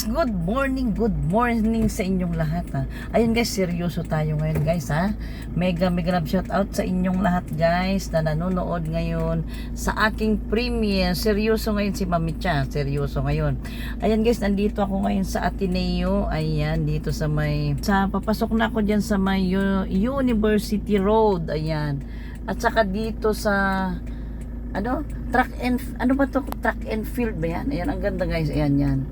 good morning sa inyong lahat ha. Ayun guys, seryoso tayo ngayon guys ha. Mega love shout out sa inyong lahat guys na nanonood ngayon sa aking premiere. Seryoso ngayon si Mami Cha, seryoso ngayon. Ayan guys, nandito ako ngayon sa Ateneo. Ayan, dito sa papasok na ako dyan sa may University Road. Ayan. At saka dito sa track and field ba yan? Ayan, ang ganda guys. Ayan, yan.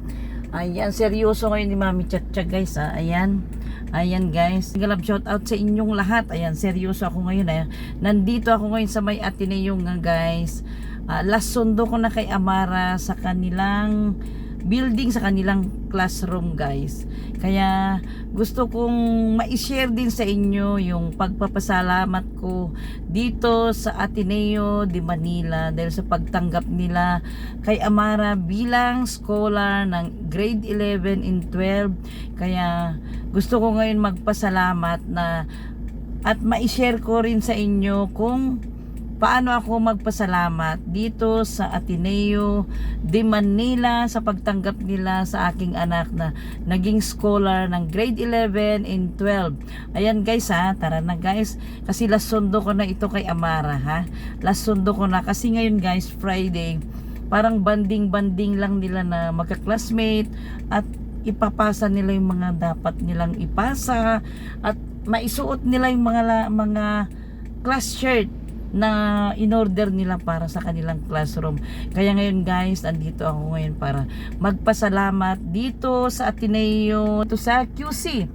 Ayan, seryoso ngayon ni Mami Chacha guys ha. Ayan. Ayan guys. Love shout out sa inyong lahat. Ayan, seryoso ako ngayon. Ayan. Nandito ako ngayon sa may Ateneo nga guys. Last sundo ko na kay Amara sa kanilang building, sa kanilang classroom guys. Kaya gusto kong ma-share din sa inyo yung pagpapasalamat ko dito sa Ateneo de Manila dahil sa pagtanggap nila kay Amara bilang scholar ng grade 11 and 12. Kaya gusto ko ngayon magpasalamat na at ma-share ko rin sa inyo kung paano ako magpasalamat dito sa Ateneo de Manila sa pagtanggap nila sa aking anak na naging scholar ng grade 11 and 12. Ayan guys ha, tara na guys. Kasi last sundo ko na ito kay Amara ha. Last sundo ko na kasi ngayon guys, Friday. Parang banding lang nila na magka-classmate at ipapasa nila yung mga dapat nilang ipasa at maisuot nila yung mga class shirt na in-order nila para sa kanilang classroom. Kaya ngayon guys, andito ako ngayon para magpasalamat dito sa Ateneo, ito sa QC.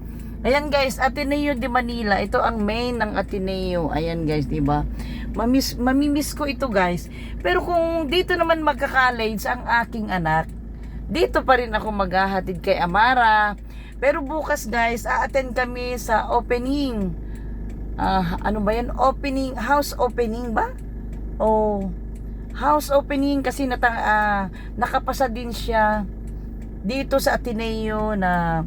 Ayan guys, Ateneo de Manila. Ito ang main ng Ateneo. Ayan guys, diba? Mamimiss ko ito guys. Pero kung dito naman magka-college ang aking anak, dito pa rin ako maghahatid kay Amara. Pero bukas guys, a-attend kami sa opening. Ano ba yan? Opening, house opening ba? House opening kasi nakapasa din siya dito sa Ateneo na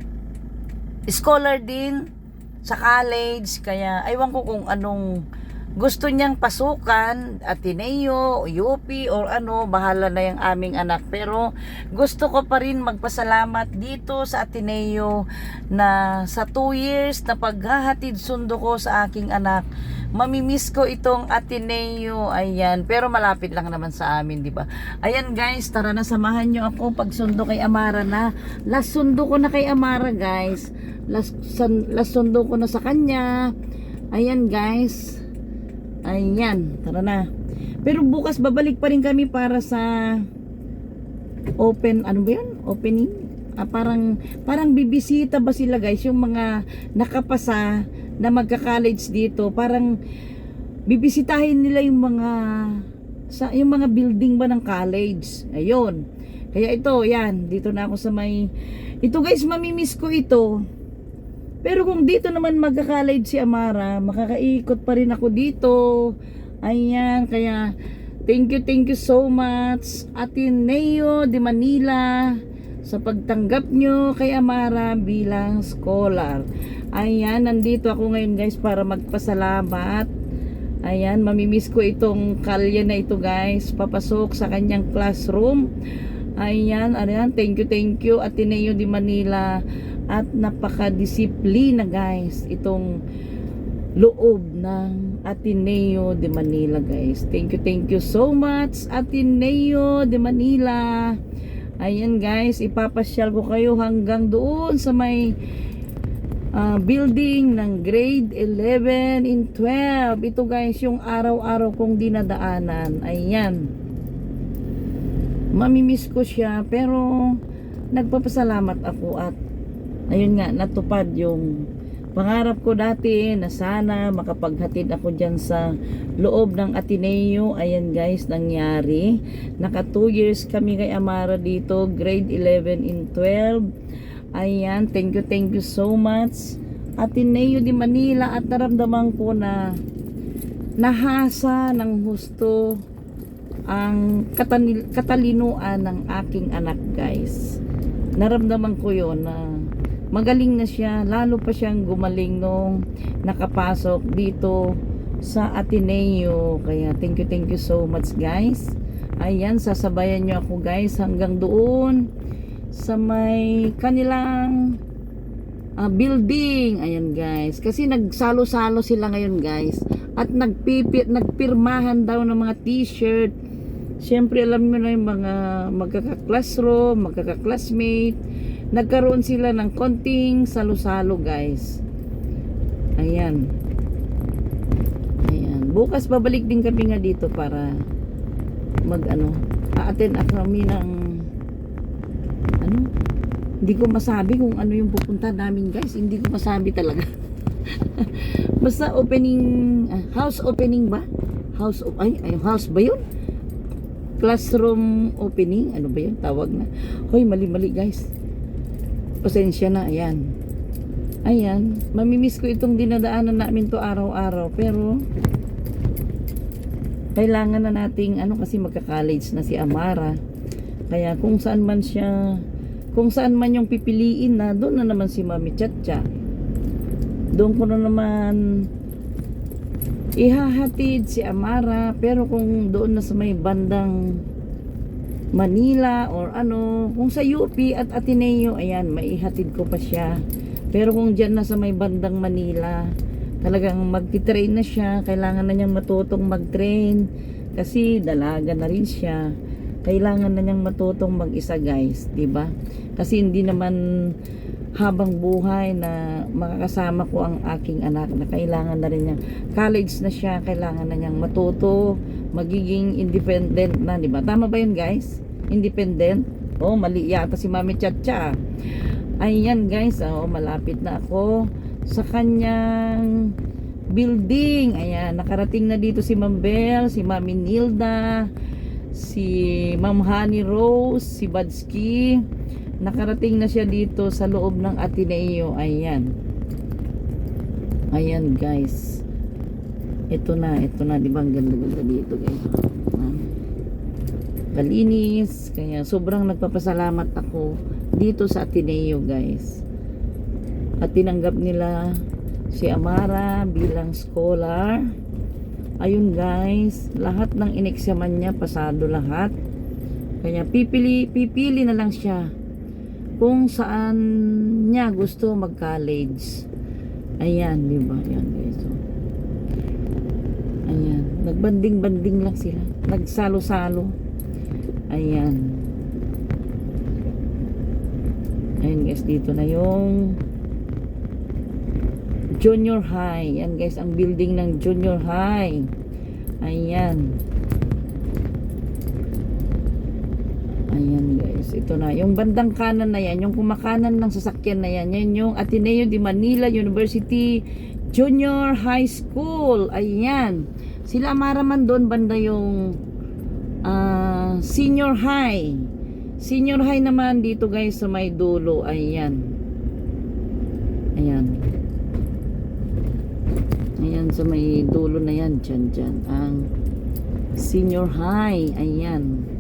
scholar din sa college. Kaya aywan ko kung anong gusto niyang pasukan, Ateneo, UP or bahala na yung aming anak. Pero gusto ko pa rin magpasalamat dito sa Ateneo na sa 2 years na paghahatid sundo ko sa aking anak. Mamimiss ko itong Ateneo. Ayan, pero malapit lang naman sa amin, di ba? Ayan guys, tara na, samahan nyo ako pagsundo kay Amara na. Last sundo ko na kay Amara guys. Last sundo ko na sa kanya. Ayan guys. Ayan, tara na. Pero bukas babalik pa rin kami para sa opening. Parang bibisita ba sila guys, yung mga nakapasa na magka-college dito. Parang bibisitahin nila yung mga building ba ng college. Ayun. Kaya ito, yan, dito na ako sa ito guys, mamimiss ko ito. Pero kung dito naman magka-college si Amara, makakaikot pa rin ako dito. Ayan, kaya thank you so much Ateneo de Manila sa pagtanggap nyo kay Amara bilang scholar. Ayan, nandito ako ngayon guys para magpasalamat. Ayan, mamimiss ko itong kalye na ito guys, papasok sa kanyang classroom. Ayan, thank you Ateneo de Manila. At napaka-disiplina guys itong loob ng Ateneo de Manila guys. Thank you so much Ateneo de Manila. Ayan guys, ipapasyal ko kayo hanggang doon sa may building ng grade 11 and 12. Ito guys yung araw-araw kong dinadaanan. Ayan, mamimiss ko siya pero nagpapasalamat ako at ayun nga, natupad yung pangarap ko dati na sana makapaghatid ako dyan sa loob ng Ateneo. Ayan guys, nangyari. Naka 2 years kami kay Amara dito, grade 11 and 12. Ayan, thank you so much Ateneo de Manila. At naramdaman ko na nahasa ng husto ang katalinuan ng aking anak guys. Naramdaman ko yon na magaling na siya, lalo pa siyang gumaling nung nakapasok dito sa Ateneo. Kaya thank you so much guys. Ayan, sasabayan nyo ako guys hanggang doon sa may kanilang building. Ayan guys, kasi nagsalo-salo sila ngayon guys, at nagpirmahan daw ng mga t-shirt. Siyempre alam mo na yung mga magkaka-classroom, magkaka-classmate, nagkaroon sila ng konting salo-salo guys. Ayan. Ayan, bukas babalik din kami nga dito para a-attend kami ng hindi ko masabi kung ano yung pupunta namin guys, hindi ko masabi talaga. Basta opening, house opening ba? House ba yun? Classroom opening, ano ba yun? Tawag na. Hoy, mali guys. Pasensya na, ayan. Ayan, mamimiss ko itong dinadaanan namin to araw-araw, pero kailangan na nating kasi magka-college na si Amara. Kaya kung saan man yung pipiliin na, doon na naman si Mami Chacha. Doon ko na naman ihahatid si Amara. Pero kung doon na sa may bandang Manila or kung sa UP at Ateneo, ayan, maihatid ko pa siya. Pero kung dyan na sa may bandang Manila, talagang magti-train na siya. Kailangan na niyang matutong mag-train kasi dalaga na rin siya. Kailangan na niyang matutong mag-isa guys, 'di ba? Kasi hindi naman habang buhay na makakasama ko ang aking anak, na kailangan na rin niya, college na siya, kailangan na niyang matuto, magiging independent na, 'di ba? Tama ba 'yun guys? Independent? Oh, mali yata si Mami Chacha. Ayan guys, malapit na ako sa kanyang building. Ayan, nakarating na dito si Ma'am Bell, si Mami Nilda, si Ma'am Honey Rose, si Badsky. Nakarating na siya dito sa loob ng Ateneo. Ayan. Ayan guys. Ito na, di ba ang ganda-ganda dito guys. Kalinis. Kaya sobrang nagpapasalamat ako dito sa Ateneo guys. At tinanggap nila si Amara bilang scholar. Ayun guys, lahat ng ineksaman niya pasado lahat. Kaya pipili na lang siya kung saan niya gusto mag-college. Ayan, di ba? Ayan guys. Ayan, nagbanding-banding lang sila. Nagsalo-salo. Ayan. Ayan guys, dito na yung junior high. Yan guys, ang building ng junior high. Ayan. Ayan guys, ito na. Yung bandang kanan na yan, yung kumakanan ng sasakyan na yan, yan yung Ateneo de Manila University Junior High School. Ayan. Sila Amara man doon, banda yung senior high. Senior high naman dito guys sa may dulo. Ayan. Ayan. Ayan sa may dulo na yan. Dyan. Ang senior high. Ayan.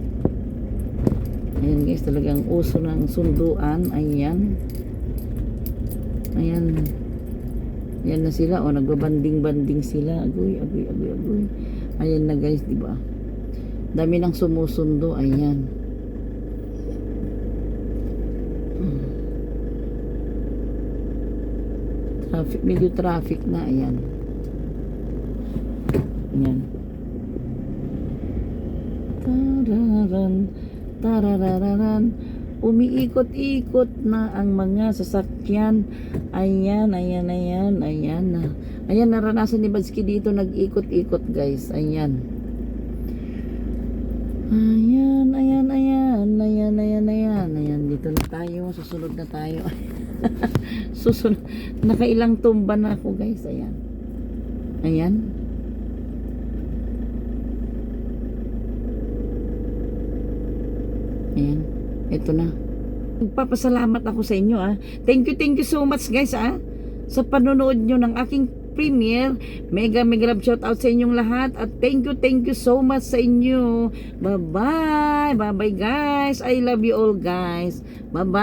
Ayan guys, talagang uso ng sunduan. Ayan. Ayan. Ayan na sila. O, nagbabanding-banding sila. Agoy. Ayan na guys, di ba? Dami nang sumusundo. Ayan. Medyo traffic na. Ayan. Ayan. Tarararan. Umiikot-ikot na ang mga sasakyan. Ayan. Ayan, naranasan ni Badsky dito, nag-ikot-ikot guys. Ayan. Ayan, dito na tayo. Susunod na tayo. Nakailang tumba na ako guys. Ayan. Ayan. Ayan. Ito na. Nagpapasalamat ako sa inyo Thank you so much guys sa panonood nyo ng aking premiere. Mega love shout out sa inyong lahat. At thank you so much sa inyo. Bye bye guys. I love you all guys. Bye bye.